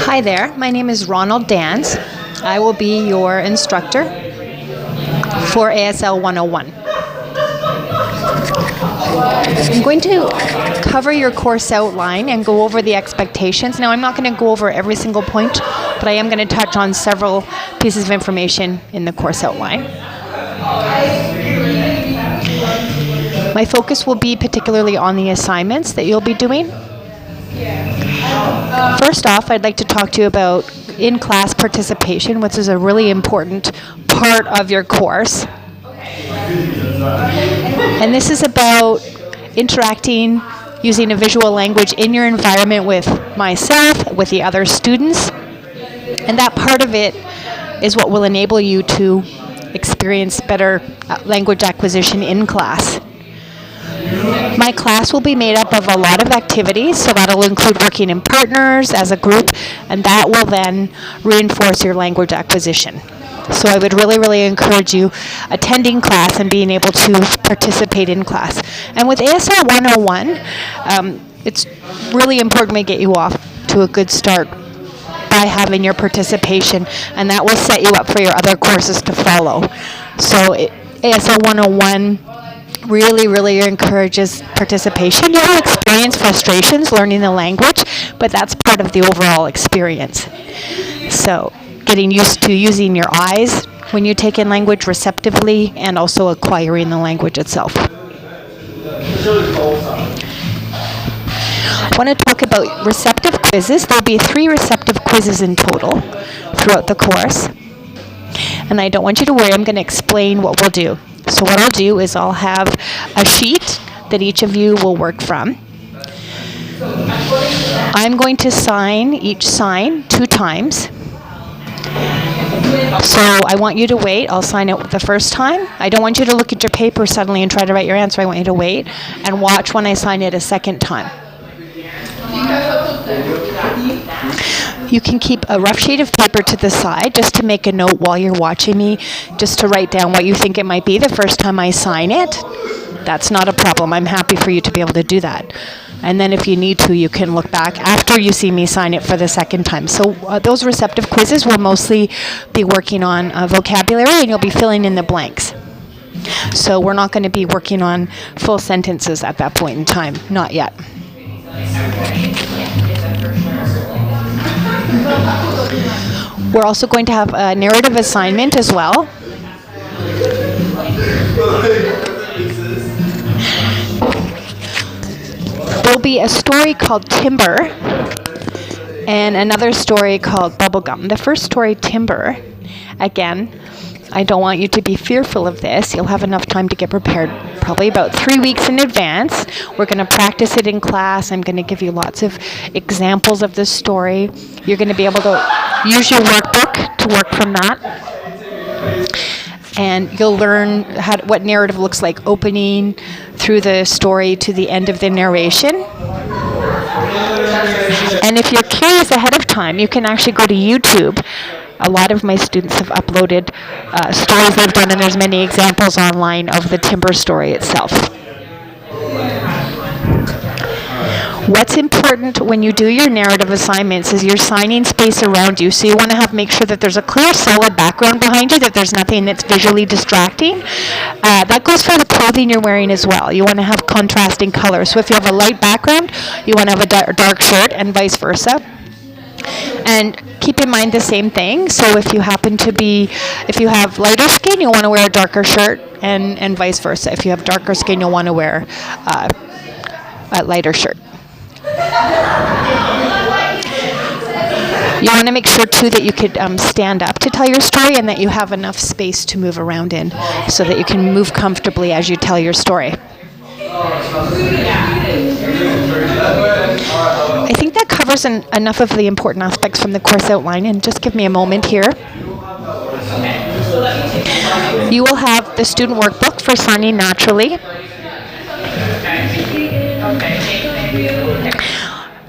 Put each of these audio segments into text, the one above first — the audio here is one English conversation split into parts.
Hi there, my name is Ronald Dans. I will be your instructor for ASL 101. I'm going to cover your course outline and go over the expectations. Now, I'm not going to go over every single point, but I am going to touch on several pieces of information in the course outline. My focus will be particularly on the assignments that you'll be doing. First off, I'd like to talk to you about in-class participation, which is a really important part of your course. And this is about interacting using a visual language in your environment with myself, with the other students. And that part of it is what will enable you to experience better language acquisition in class. My class will be made up of a lot of activities, so that'll include working in partners as a group, and that will then reinforce your language acquisition. So I would really encourage you attending class and being able to participate in class. And with ASL 101, it's really important we get you off to a good start by having your participation, and that will set you up for your other courses to follow. So ASL 101 really encourages participation. You will experience frustrations learning the language, but that's part of the overall experience. So getting used to using your eyes when you take in language receptively and also acquiring the language itself. I want to talk about receptive quizzes. There'll be 3 receptive quizzes in total throughout the course. And I don't want you to worry, I'm going to explain what we'll do. So what I'll do is I'll have a sheet that each of you will work from. I'm going to sign each sign 2 times. So I want you to wait. I'll sign it the first time. I don't want you to look at your paper suddenly and try to write your answer. I want you to wait and watch when I sign it a second time. You can keep a rough sheet of paper to the side just to make a note while you're watching me, just to write down what you think it might be the first time I sign it. That's not a problem. I'm happy for you to be able to do that. And then if you need to, you can look back after you see me sign it for the second time. So those receptive quizzes will mostly be working on vocabulary, and you'll be filling in the blanks. So we're not going to be working on full sentences at that point in time. Not yet. We're also going to have a narrative assignment as well. There'll be a story called Timber and another story called Bubblegum. The first story, Timber, again, I don't want you to be fearful of this. You'll have enough time to get prepared, probably about 3 weeks in advance. We're going to practice it in class. I'm going to give you lots of examples of this story. You're going to be able to use your workbook to work from that. And you'll learn what narrative looks like, opening through the story to the end of the narration. And if you're curious ahead of time, you can actually go to YouTube. A lot of my students have uploaded stories they've done, and there's many examples online of the Timber story itself. What's important when you do your narrative assignments is you're signing space around you. So you want to make sure that there's a clear, solid background behind you, that there's nothing that's visually distracting. That goes for the clothing you're wearing as well. You want to have contrasting colors. So if you have a light background, you want to have a dark shirt, and vice versa. And keep in mind the same thing. So if you have lighter skin, you'll want to wear a darker shirt, and vice versa. If you have darker skin, you'll want to wear a lighter shirt. You want to make sure too that you could stand up to tell your story, and that you have enough space to move around in so that you can move comfortably as you tell your story. I think that covers enough of the important aspects from the course outline, and just give me a moment here. You will have the student workbook for signing naturally.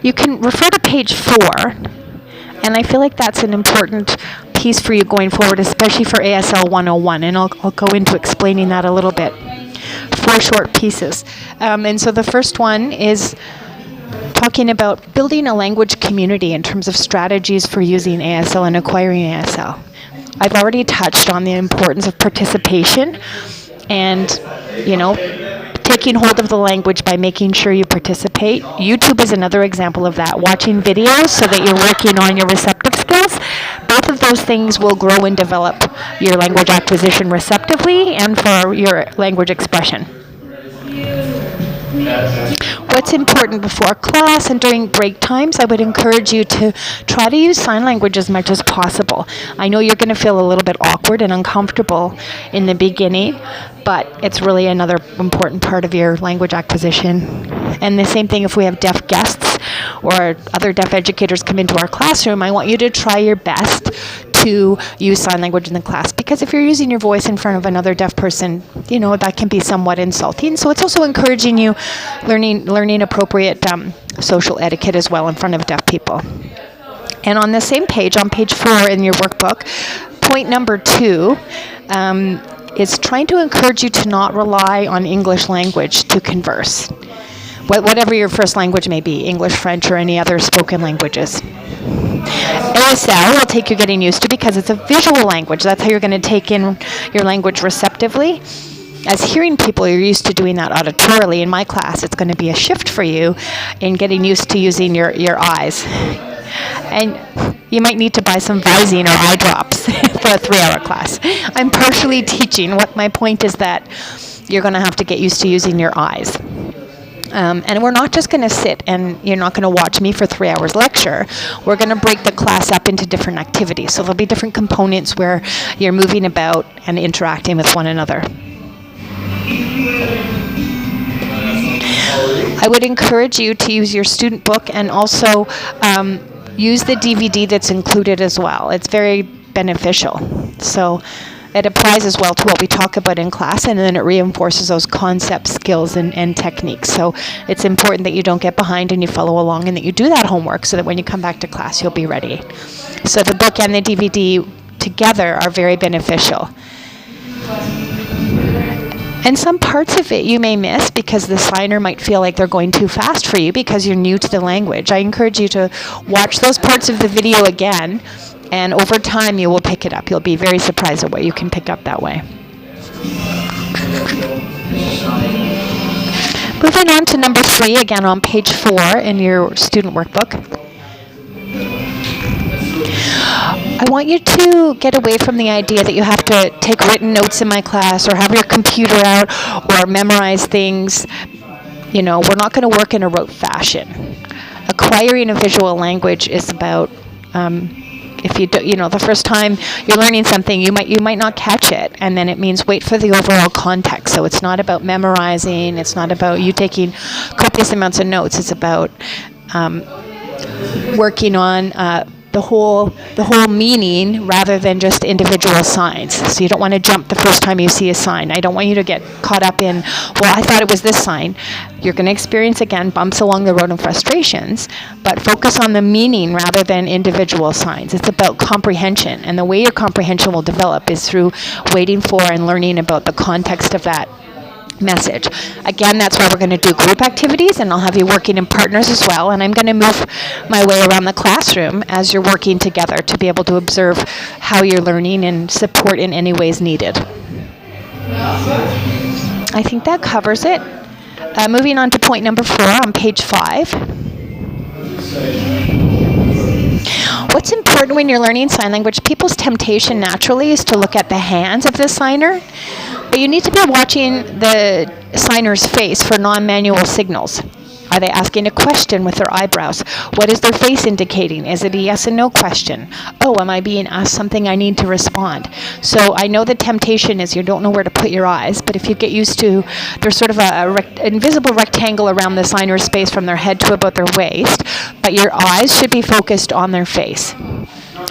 You can refer to page 4, and I feel like that's an important piece for you going forward, especially for ASL 101, and I'll go into explaining that a little bit. 4 short pieces. And so the first one is talking about building a language community in terms of strategies for using ASL and acquiring ASL. I've already touched on the importance of participation and, taking hold of the language by making sure you participate. YouTube is another example of that. Watching videos so that you're working on your receptive skills. Both of those things will grow and develop your language acquisition receptively and for your language expression. What's important before class and during break times, I would encourage you to try to use sign language as much as possible. I know you're going to feel a little bit awkward and uncomfortable in the beginning, but it's really another important part of your language acquisition. And the same thing if we have deaf guests or other deaf educators come into our classroom, I want you to try your best to use sign language in the class, because if you're using your voice in front of another deaf person, that can be somewhat insulting. So it's also encouraging you learning appropriate social etiquette as well in front of deaf people. And on the same page, on page 4 in your workbook, point number 2 is trying to encourage you to not rely on English language to converse. Whatever your first language may be, English, French, or any other spoken languages. ASL will take you getting used to because it's a visual language. That's how you're going to take in your language receptively. As hearing people, you're used to doing that auditorily. In my class, it's going to be a shift for you in getting used to using your eyes. And you might need to buy some Visine or eye drops for a 3-hour class. I'm partially teaching. What my point is that you're going to have to get used to using your eyes. And we're not just going to sit and you're not going to watch me for 3 hours lecture. We're going to break the class up into different activities. So there'll be different components where you're moving about and interacting with one another. I would encourage you to use your student book and also use the DVD that's included as well. It's very beneficial. So it applies as well to what we talk about in class, and then it reinforces those concepts, skills, and techniques. So it's important that you don't get behind and you follow along and that you do that homework so that when you come back to class, you'll be ready. So the book and the DVD together are very beneficial. And some parts of it you may miss because the signer might feel like they're going too fast for you because you're new to the language. I encourage you to watch those parts of the video again, and over time you will pick it up. You'll be very surprised at what you can pick up that way. Moving on to number 3, again on page 4 in your student workbook. I want you to get away from the idea that you have to take written notes in my class or have your computer out or memorize things. We're not going to work in a rote fashion. Acquiring a visual language is about if you do, the first time you're learning something, you might not catch it, and then it means wait for the overall context. So it's not about memorizing. It's not about you taking copious amounts of notes. It's about working on the whole meaning rather than just individual signs. So you don't want to jump the first time you see a sign. I don't want you to get caught up in, I thought it was this sign. You're going to experience, again, bumps along the road and frustrations, but focus on the meaning rather than individual signs. It's about comprehension, and the way your comprehension will develop is through waiting for and learning about the context of that message. Again, that's why we're going to do group activities, and I'll have you working in partners as well, and I'm going to move my way around the classroom as you're working together to be able to observe how you're learning and support in any ways needed. I think that covers it. Moving on to point number 4 on page 5. What's important when you're learning sign language? People's temptation naturally is to look at the hands of the signer, but you need to be watching the signer's face for non-manual signals. Are they asking a question with their eyebrows? What is their face indicating? Is it a yes and no question? Oh, am I being asked something I need to respond? So I know the temptation is you don't know where to put your eyes, but if you get used to, there's sort of an invisible rectangle around the signer's face from their head to about their waist, but your eyes should be focused on their face.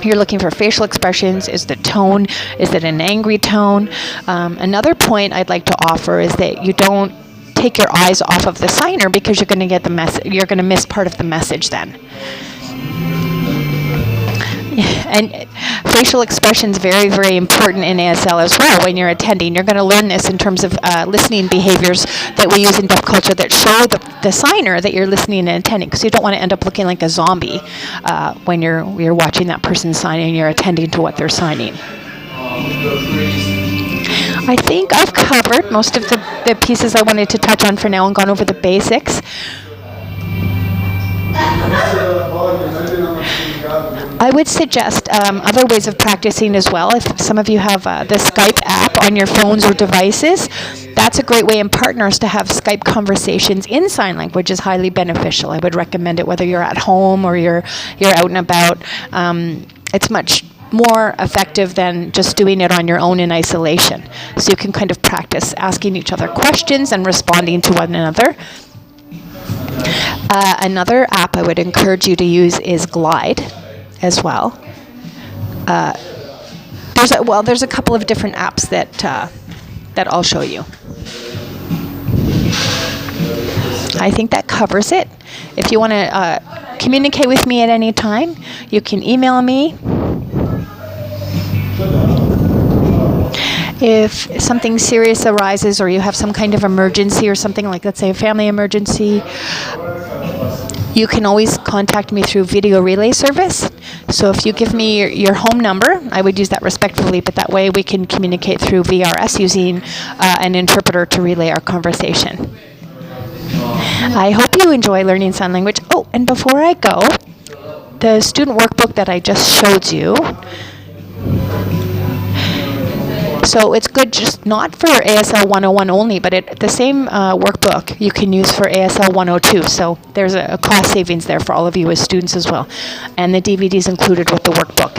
You're looking for facial expressions. Is the tone, is it an angry tone? Another point I'd like to offer is that you don't take your eyes off of the signer because you're going to get the message. You're going to miss part of the message then. And facial expressions very, very important in ASL as well. When you're attending, you're going to learn this in terms of listening behaviors that we use in deaf culture that show the signer that you're listening and attending, because you don't want to end up looking like a zombie when you're watching that person sign and you're attending to what they're signing. I think I've covered most of the pieces I wanted to touch on for now and gone over the basics. I would suggest other ways of practicing as well. If some of you have the Skype app on your phones or devices, that's a great way in partners to have Skype conversations in sign language is highly beneficial. I would recommend it whether you're at home or you're out and about. It's much more effective than just doing it on your own in isolation. So you can kind of practice asking each other questions and responding to one another. Another app I would encourage you to use is Glide as well. There's a couple of different apps that I'll show you. I think that covers it. If you want to communicate with me at any time, you can email me. If something serious arises or you have some kind of emergency or something like, let's say, a family emergency, you can always contact me through video relay service. So if you give me your home number, I would use that respectfully, but that way we can communicate through VRS using an interpreter to relay our conversation. I hope you enjoy learning sign language. Oh, and before I go, the student workbook that I just showed you, so it's good just not for ASL 101 only, but the same workbook you can use for ASL 102. So there's a cost savings there for all of you as students as well. And the DVD is included with the workbook.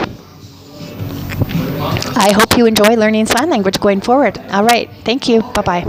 I hope you enjoy learning sign language going forward. All right. Thank you. Bye-bye.